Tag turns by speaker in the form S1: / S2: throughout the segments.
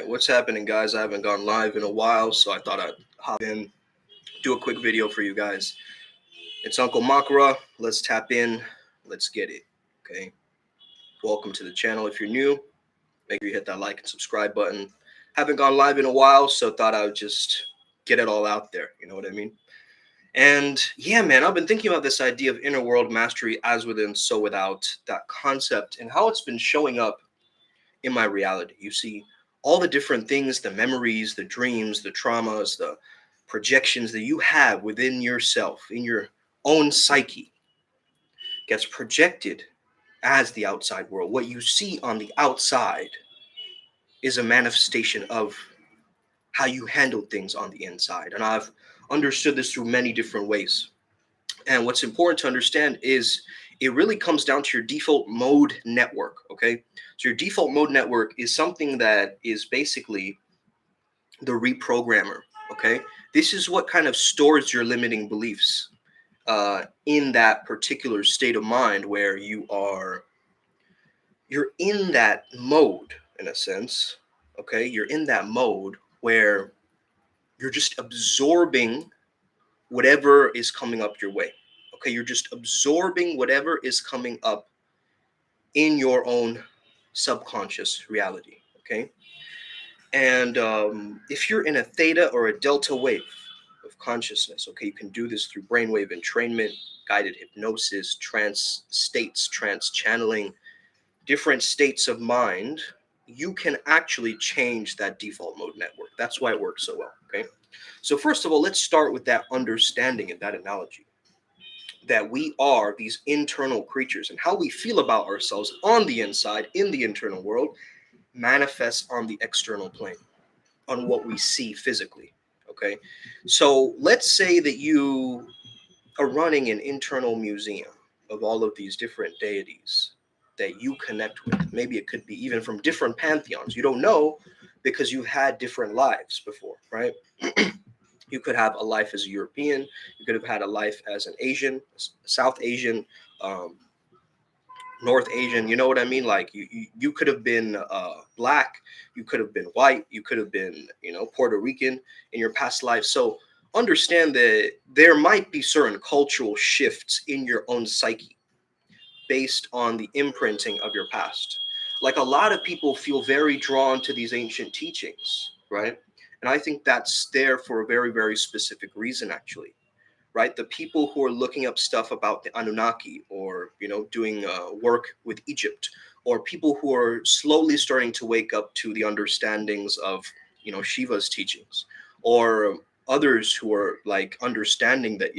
S1: What's happening, guys? I haven't gone live in a while, so I thought I'd hop in, do a quick video for you guys. It's Uncle Makara. Let's tap in. Let's get it. Okay. Welcome to the channel. If you're new, make sure you hit that like and subscribe button. Haven't gone live in a while, so thought I would just get it all out there. You know what I mean? And yeah, man, I've been thinking about this idea of inner world mastery, as within, so without, that concept, and how it's been showing up in my reality. You see, all the different things, the memories, the dreams, the traumas, the projections that you have within yourself, in your own psyche, gets projected as the outside world. What you see on the outside is a manifestation of how you handle things on the inside. And I've understood this through many different ways. And what's important to understand is it really comes down to your default mode network, okay? So your default mode network is something that is basically the reprogrammer, okay? This is what kind of stores your limiting beliefs in that particular state of mind where you're in that mode, in a sense, okay? You're in that mode where you're just absorbing whatever is coming up your way. Okay, you're just absorbing whatever is coming up in your own subconscious reality. Okay, and if you're in a theta or a delta wave of consciousness, okay, you can do this through brainwave entrainment, guided hypnosis, trance states, trance channeling, different states of mind. You can actually change that default mode network. That's why it works so well. Okay, so first of all, let's start with that understanding and that analogy, that we are these internal creatures, and how we feel about ourselves on the inside in the internal world manifests on the external plane, on what we see physically. Okay, so let's say that you are running an internal museum of all of these different deities that you connect with. Maybe it could be even from different pantheons. You don't know, because you've had different lives before, right? You could have a life as a European. You could have had a life as an Asian, South Asian, um, North Asian. You know what I mean? Like you could have been black. You could have been white. You could have been, Puerto Rican in your past life. So understand that there might be certain cultural shifts in your own psyche based on the imprinting of your past. Like, a lot of people feel very drawn to these ancient teachings, right? And I think that's there for a very, very specific reason, actually, right? The people who are looking up stuff about the Anunnaki, or, doing work with Egypt, or people who are slowly starting to wake up to the understandings of, Shiva's teachings, or others who are like understanding that,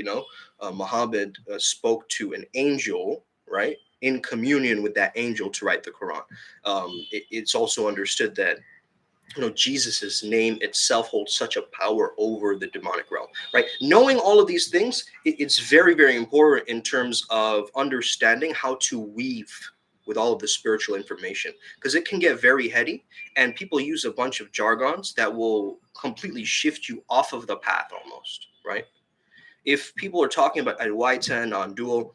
S1: Muhammad spoke to an angel, right? In communion with that angel to write the Quran. It's also understood that Jesus's name itself holds such a power over the demonic realm, right? Knowing all of these things, it's very, very important in terms of understanding how to weave with all of the spiritual information, because it can get very heady, and people use a bunch of jargons that will completely shift you off of the path almost, right? If people are talking about Advaita and non-dual,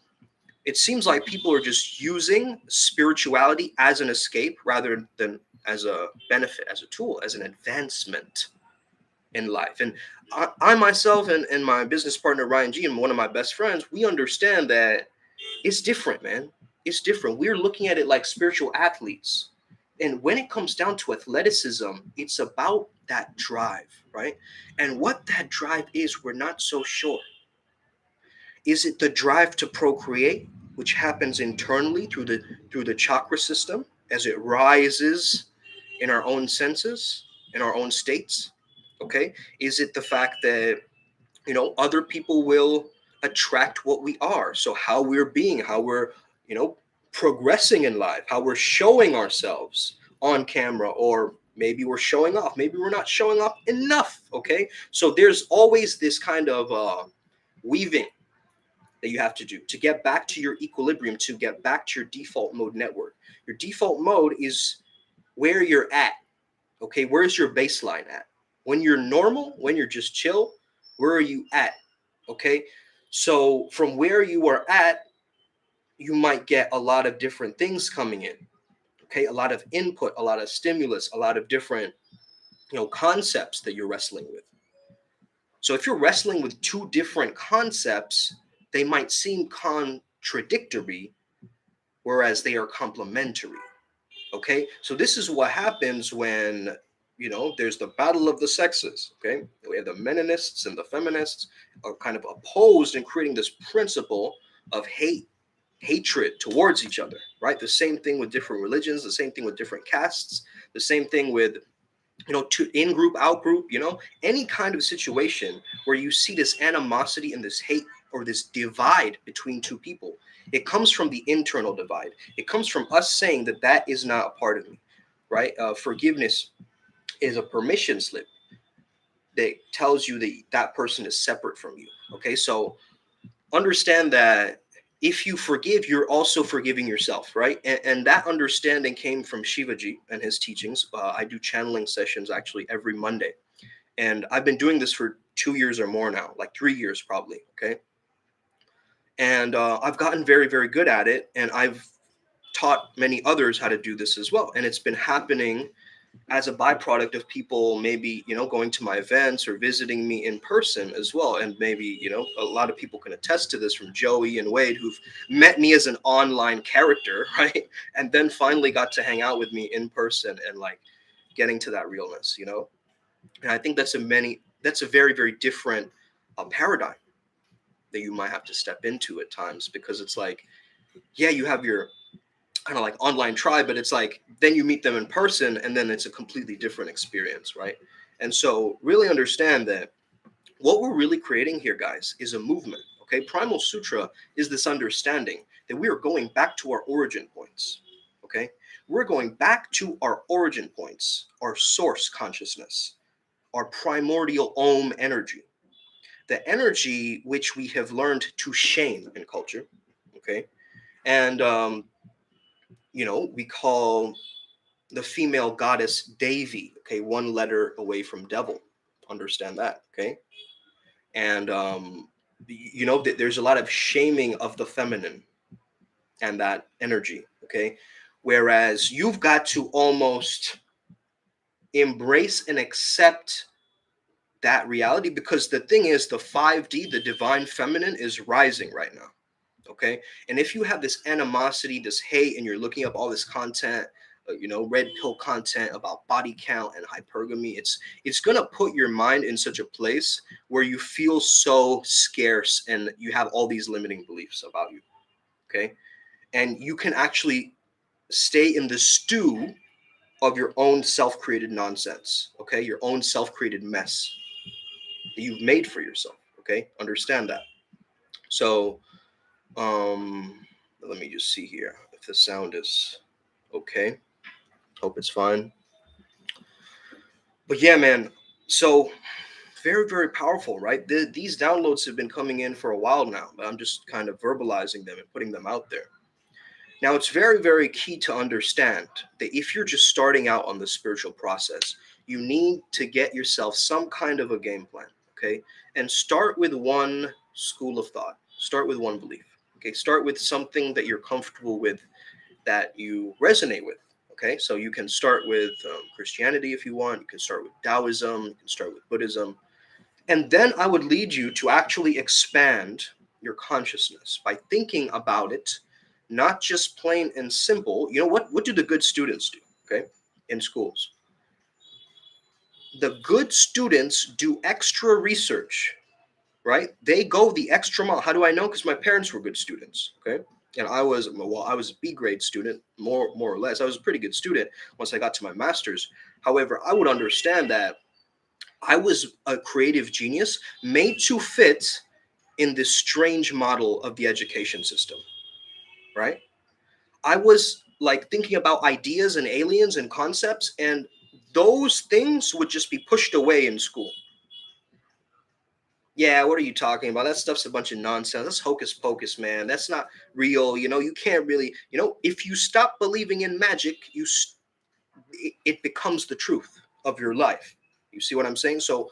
S1: it seems like people are just using spirituality as an escape rather than as a benefit, as a tool, as an advancement in life. And I myself and my business partner, Ryan G, and one of my best friends, we understand that it's different, man. It's different. We're looking at it like spiritual athletes. And when it comes down to athleticism, it's about that drive, right? And what that drive is, we're not so sure. Is it the drive to procreate, which happens internally through the chakra system as it rises in our own senses, in our own states? Okay. Is it the fact that, other people will attract what we are? So how we're being, how we're, progressing in life, how we're showing ourselves on camera, or maybe we're showing off, maybe we're not showing off enough. Okay. So there's always this kind of weaving that you have to do to get back to your equilibrium, to get back to your default mode network. Your default mode is where you're at. Okay, where's your baseline at? When you're normal, when you're just chill, where are you at? Okay, so from where you are at, you might get a lot of different things coming in. Okay, a lot of input, a lot of stimulus, a lot of different concepts that you're wrestling with. So if you're wrestling with two different concepts, they might seem contradictory, whereas they are complementary. Okay, so this is what happens when there's the battle of the sexes. Okay, we have the meninists and the feminists are kind of opposed and creating this principle of hatred towards each other, right? The same thing with different religions, the same thing with different castes, the same thing with to in group, out group, any kind of situation where you see this animosity and this hate or this divide between two people. It comes from the internal divide. It comes from us saying that that is not a part of me, right? Forgiveness is a permission slip that tells you that that person is separate from you. Okay, so understand that if you forgive, you're also forgiving yourself, right? And that understanding came from Shivaji and his teachings. I do channeling sessions actually every Monday. And I've been doing this for 2 years or more now, like 3 years probably, okay? And I've gotten very, very good at it. And I've taught many others how to do this as well. And it's been happening as a byproduct of people maybe going to my events or visiting me in person as well. And maybe a lot of people can attest to this, from Joey and Wade, who've met me as an online character, right, and then finally got to hang out with me in person and like getting to that realness. And I think that's a very, very different paradigm that you might have to step into at times, because it's like, yeah, you have your kind of like online tribe, but it's like then you meet them in person and then it's a completely different experience, right? And so really understand that what we're really creating here, guys, is a movement. Okay, Primal Sutra is this understanding that we are going back to our origin points. Okay, we're going back to our origin points, our source consciousness, our primordial Om energy, the energy which we have learned to shame in culture. Okay, and we call the female goddess Devi. Okay, one letter away from devil. Understand that. Okay, and there's a lot of shaming of the feminine and that energy. Okay, whereas you've got to almost embrace and accept that reality, because the thing is, the 5D, the divine feminine, is rising right now. Okay, and if you have this animosity, this hate, and you're looking up all this content, red pill content about body count and hypergamy, it's gonna put your mind in such a place where you feel so scarce and you have all these limiting beliefs about you. Okay, and you can actually stay in the stew of your own self-created nonsense. Okay, your own self-created mess that you've made for yourself. Okay, understand that. So let me just see here if the sound is okay. Hope it's fine. But yeah, man, so very, very powerful, right? These downloads have been coming in for a while now, but I'm just kind of verbalizing them and putting them out there. Now, it's very, very key to understand that if you're just starting out on the spiritual process, you need to get yourself some kind of a game plan. Okay, and start with one school of thought, start with one belief. Okay, start with something that you're comfortable with, that you resonate with. Okay, so you can start with Christianity if you want, you can start with Taoism, you can start with Buddhism. And then I would lead you to actually expand your consciousness by thinking about it, not just plain and simple. What do the good students do, okay, in schools? The good students do extra research, right? They go the extra mile. How do I know? Because my parents were good students, okay? And I was a B grade student, more or less. I was a pretty good student once I got to my master's. However, I would understand that I was a creative genius made to fit in this strange model of the education system, right? I was like thinking about ideas and aliens and concepts, and those things would just be pushed away in school. Yeah, what are you talking about? That stuff's a bunch of nonsense. That's hocus pocus, man. That's not real. You can't really, if you stop believing in magic, it becomes the truth of your life. You see what I'm saying? So,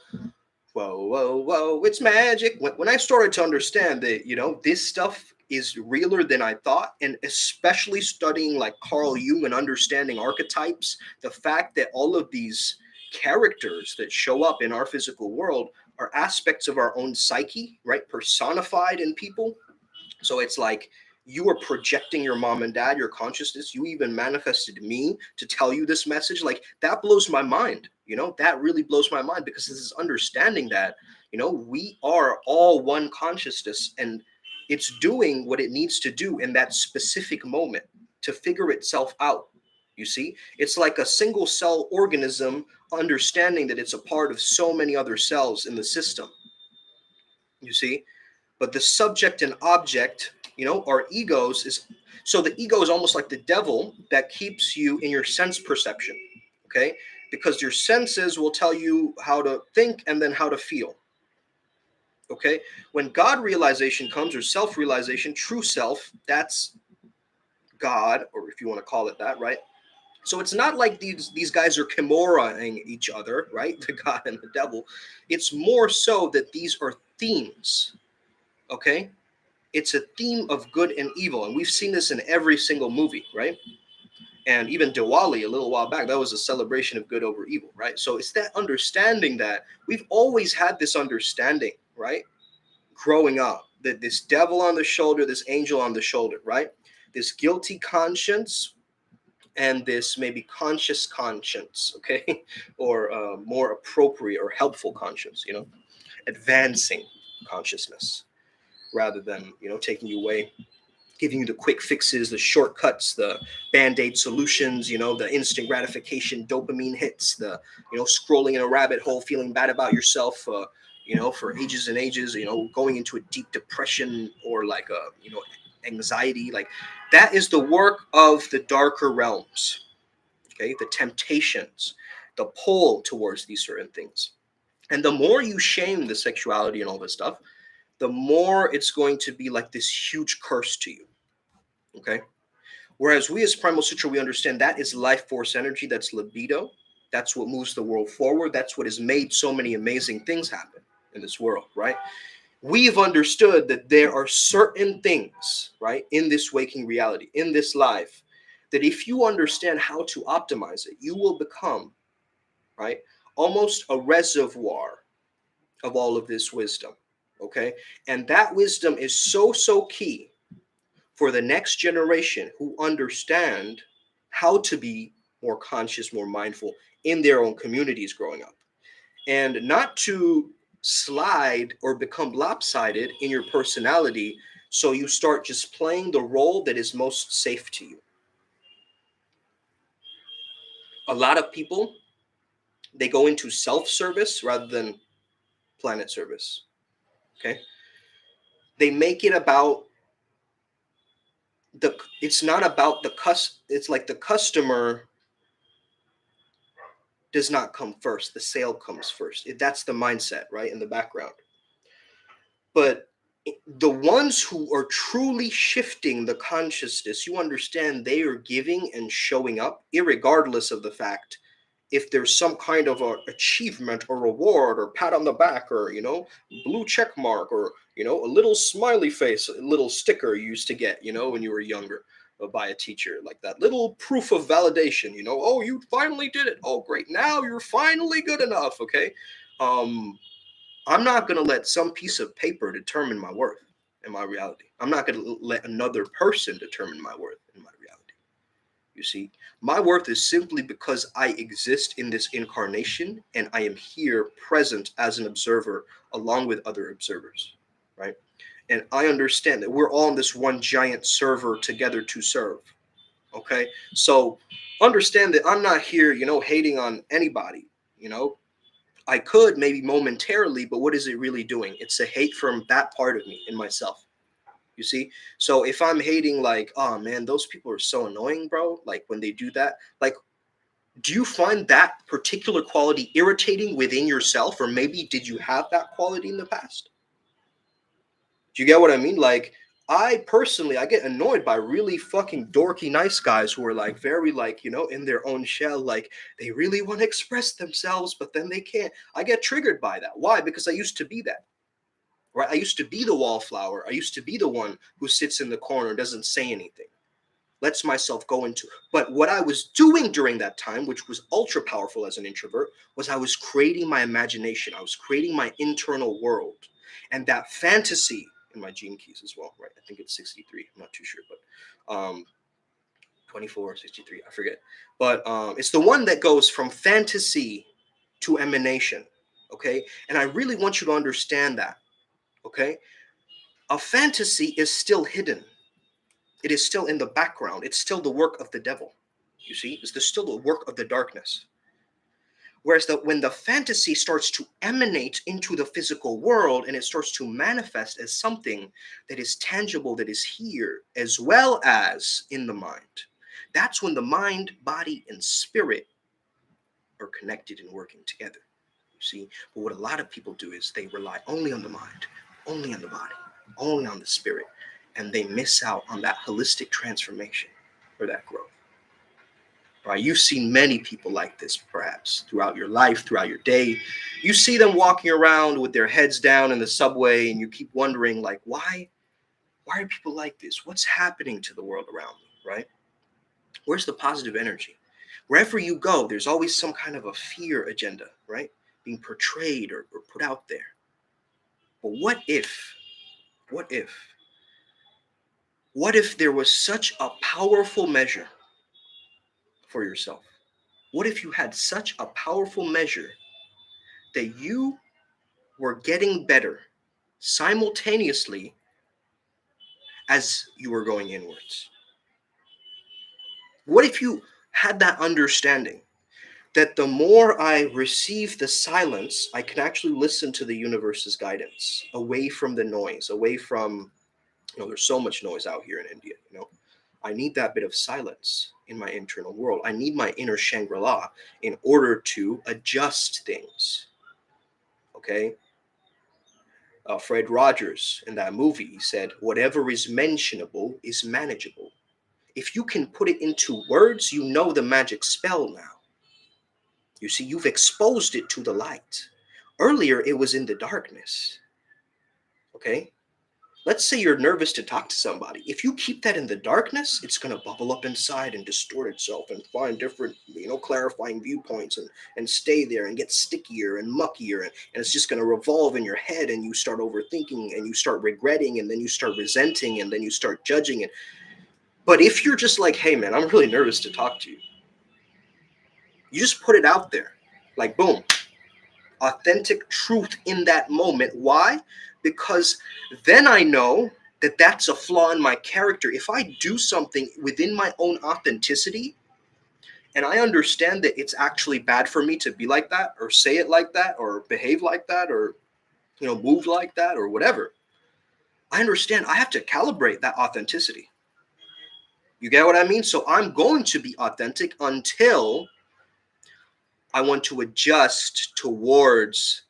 S1: whoa, it's magic. When I started to understand that, this stuff is realer than I thought, and especially studying like Carl Jung and understanding archetypes, the fact that all of these characters that show up in our physical world are aspects of our own psyche, right? Personified in people. So it's like you are projecting your mom and dad, your consciousness. You even manifested me to tell you this message. Like that blows my mind. That really blows my mind, because this is understanding that, we are all one consciousness, and it's doing what it needs to do in that specific moment to figure itself out. You see, it's like a single cell organism understanding that it's a part of so many other cells in the system. You see, but the subject and object, our egos is, so the ego is almost like the devil that keeps you in your sense perception. Okay, because your senses will tell you how to think and then how to feel. Okay, when God realization comes, or self realization, true self, that's God, or if you want to call it that, right? So it's not like these guys are Kimura-ing each other, right? The God and the devil. It's more so that these are themes. Okay, it's a theme of good and evil, and we've seen this in every single movie, right? And even Diwali a little while back, that was a celebration of good over evil, right? So it's that understanding that we've always had this understanding, right? Growing up, that this devil on the shoulder, this angel on the shoulder, right? This guilty conscience and this maybe conscious conscience, okay? Or more appropriate or helpful conscience, advancing consciousness rather than, taking you away, giving you the quick fixes, the shortcuts, the band-aid solutions, the instant gratification, dopamine hits, the, scrolling in a rabbit hole, feeling bad about yourself, for ages and ages, going into a deep depression or like a, anxiety. Like that is the work of the darker realms, okay? The temptations, the pull towards these certain things. And the more you shame the sexuality and all this stuff, the more it's going to be like this huge curse to you. Okay. Whereas we as Primal Sutra, we understand that is life force energy, that's libido. That's what moves the world forward. That's what has made so many amazing things happen in this world, right? We've understood that there are certain things, right, in this waking reality, in this life, that if you understand how to optimize it, you will become, right, almost a reservoir of all of this wisdom. Okay. And that wisdom is so key for the next generation who understand how to be more conscious, more mindful in their own communities growing up, and not to slide or become lopsided in your personality. So you start just playing the role that is most safe to you. A lot of people, they go into self-service rather than planet service. Okay. They make it about it's not about it's like the customer does not come first. The sale comes first. That's the mindset, right, in the background. But the ones who are truly shifting the consciousness, you understand they are giving and showing up, irregardless of the fact if there's some kind of a achievement or reward or pat on the back or, blue check mark or, a little smiley face, a little sticker you used to get, when you were younger, by a teacher, like that little proof of validation, oh, you finally did it. Oh, great. Now you're finally good enough. Okay. I'm not going to let some piece of paper determine my worth and my reality. I'm not going to let another person determine my worth and my reality. You see, my worth is simply because I exist in this incarnation and I am here present as an observer along with other observers, right? And I understand that we're all in this one giant server together to serve. Okay. So understand that I'm not here, hating on anybody, I could maybe momentarily, but what is it really doing? It's a hate from that part of me in myself. You see? So if I'm hating like, oh man, those people are so annoying, bro. Like when they do that, like, do you find that particular quality irritating within yourself? Or maybe did you have that quality in the past? Do you get what I mean? Like, I personally, I get annoyed by really fucking dorky nice guys who are like very like, in their own shell, like they really want to express themselves, but then they can't. I get triggered by that. Why? Because I used to be that, right? I used to be the wallflower. I used to be the one who sits in the corner and doesn't say anything. lets myself go into. But what I was doing during that time, which was ultra powerful as an introvert, was I was creating my imagination. I was creating my internal world. And that fantasy in my gene keys as well, right? I think it's 63. I'm not too sure, but 24, 63, I forget. But it's the one that goes from fantasy to emanation, okay? And I really want you to understand that, okay? A fantasy is still hidden. It is still in the background. It's still the work of the devil. You see, it's still the work of the darkness. Whereas when the fantasy starts to emanate into the physical world and it starts to manifest as something that is tangible, that is here, as well as in the mind, that's when the mind, body, and spirit are connected and working together. You see, but what a lot of people do is they rely only on the mind, only on the body, only on the spirit, and they miss out on that holistic transformation or that growth. Right? You've seen many people like this, perhaps, throughout your life, throughout your day. You see them walking around with their heads down in the subway, and you keep wondering, like, why are people like this? What's happening to the world around me, right? Where's the positive energy? Wherever you go, there's always some kind of a fear agenda, right? Being portrayed or put out there. But what if there was such a powerful measure for yourself? What if you had such a powerful measure that you were getting better simultaneously as you were going inwards? What if you had that understanding that the more I receive the silence, I can actually listen to the universe's guidance, away from the noise, away from, there's so much noise out here in India, I need that bit of silence in my internal world. I need my inner Shangri-La in order to adjust things. Okay? Fred Rogers in that movie, he said, whatever is mentionable is manageable. If you can put it into words, you know the magic spell now. You see, you've exposed it to the light. Earlier, it was in the darkness. Okay? Let's say you're nervous to talk to somebody. If you keep that in the darkness, it's going to bubble up inside and distort itself and find different, clarifying viewpoints and stay there and get stickier and muckier. And it's just going to revolve in your head, and you start overthinking and you start regretting, and then you start resenting, and then you start judging it. But if you're just like, hey, man, I'm really nervous to talk to you. You just put it out there. Like, boom. Authentic truth in that moment. Why? Because then I know that that's a flaw in my character. If I do something within my own authenticity and I understand that it's actually bad for me to be like that or say it like that or behave like that or move like that or whatever, I understand I have to calibrate that authenticity. You get what I mean? So I'm going to be authentic until I want to adjust towards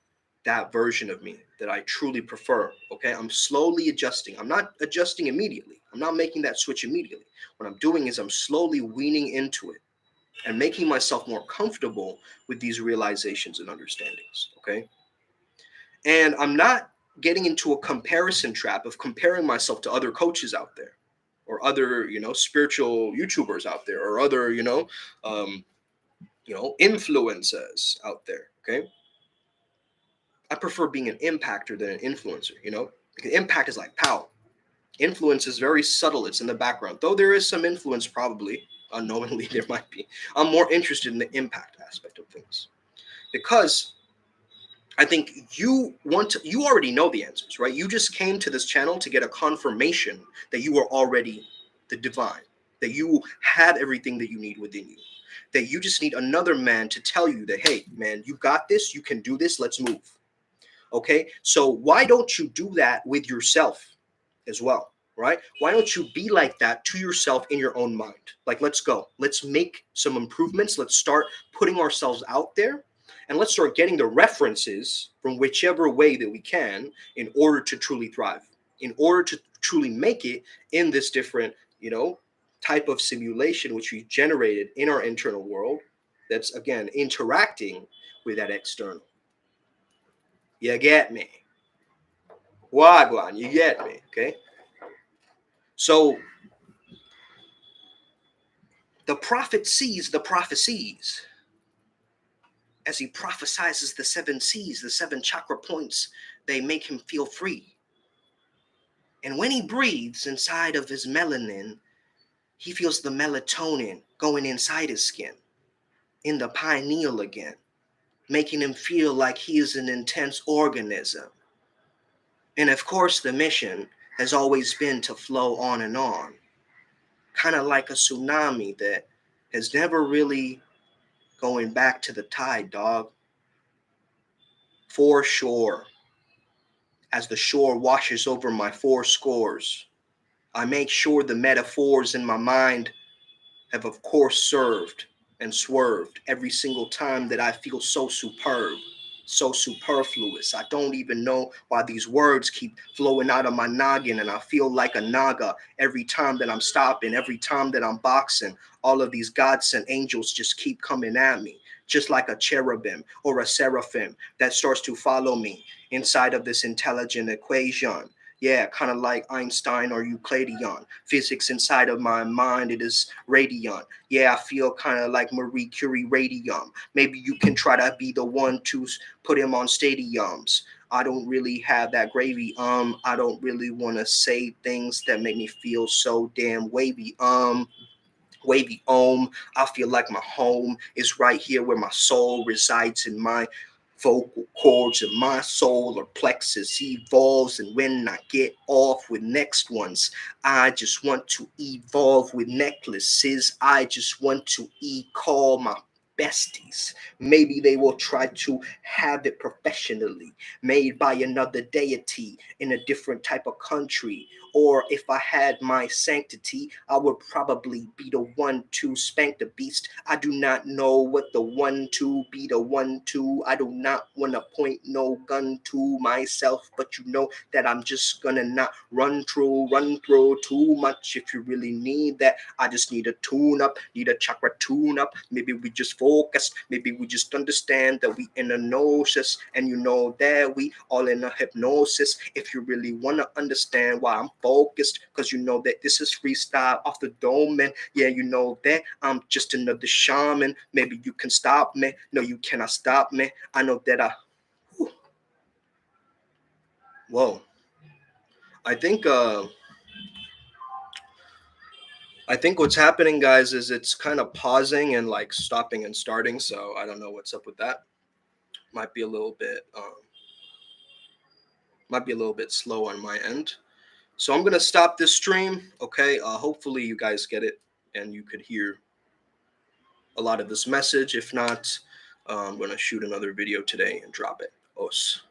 S1: that version of me that I truly prefer. Okay, I'm slowly adjusting. I'm not adjusting immediately. I'm not making that switch immediately. What I'm doing is I'm slowly weaning into it and making myself more comfortable with these realizations and understandings. Okay, and I'm not getting into a comparison trap of comparing myself to other coaches out there or other spiritual YouTubers out there or other influencers out there. Okay, I prefer being an impactor than an influencer, Because impact is like pow. Influence is very subtle. It's in the background. Though there is some influence, probably, unknowingly there might be. I'm more interested in the impact aspect of things. Because I think you already know the answers, right? You just came to this channel to get a confirmation that you are already the divine, that you have everything that you need within you, that you just need another man to tell you that, hey, man, you got this, you can do this, let's move. Okay, so why don't you do that with yourself as well, right? Why don't you be like that to yourself in your own mind? Like, let's go. Let's make some improvements. Let's start putting ourselves out there, and let's start getting the references from whichever way that we can in order to truly thrive, in order to truly make it in this different, type of simulation which we generated in our internal world that's, again, interacting with that external. You get me? Wagwan, you get me? Okay. So The prophet sees the prophecies. As he prophesizes the 7 seas, the 7 chakra points, they make him feel free. And when he breathes inside of his melanin, he feels the melatonin going inside his skin, in the pineal again, making him feel like he is an intense organism. And of course, the mission has always been to flow on and on, kind of like a tsunami that has never really going back to the tide, dog. For sure. As the shore washes over my 4 scores, I make sure the metaphors in my mind have of course served and swerved every single time that I feel so superb, so superfluous. I don't even know why these words keep flowing out of my noggin, and I feel like a naga every time that I'm stopping, every time that I'm boxing. All of these godsent angels just keep coming at me, just like a cherubim or a seraphim that starts to follow me inside of this intelligent equation. Yeah, kind of like Einstein or Euclidean. Physics inside of my mind, it is radiant. Yeah, I feel kind of like Marie Curie radium. Maybe you can try to be the one to put him on stadiums. I don't really have that gravy. I don't really want to say things that make me feel so damn wavy. Wavy I feel like my home is right here where my soul resides in my vocal cords, and my solar plexus evolves. And when I get off with next ones, I just want to evolve with necklaces. I just want to call my besties. Maybe they will try to have it professionally, made by another deity in a different type of country. Or if I had my sanctity, I would probably be the one to spank the beast. I do not know what the one to be the one to. I do not want to point no gun to myself, but you know that I'm just gonna not run through too much. If you really need that, I just need a tune up, need a chakra tune up. Maybe we just focus, maybe we just understand that we in a gnosis, and you know that we all in a hypnosis. If you really want to understand why I'm focused, because you know that this is freestyle off the dome, and yeah, you know that I'm just another shaman. Maybe you can stop me. No, you cannot stop me. I know that whew. Whoa. I think I think what's happening, guys, is it's kind of pausing and like stopping and starting. So I don't know what's up with that. Might be a little bit slow on my end. So I'm gonna stop this stream. Okay. Hopefully you guys get it and you could hear a lot of this message. If not, I'm gonna shoot another video today and drop it. Os.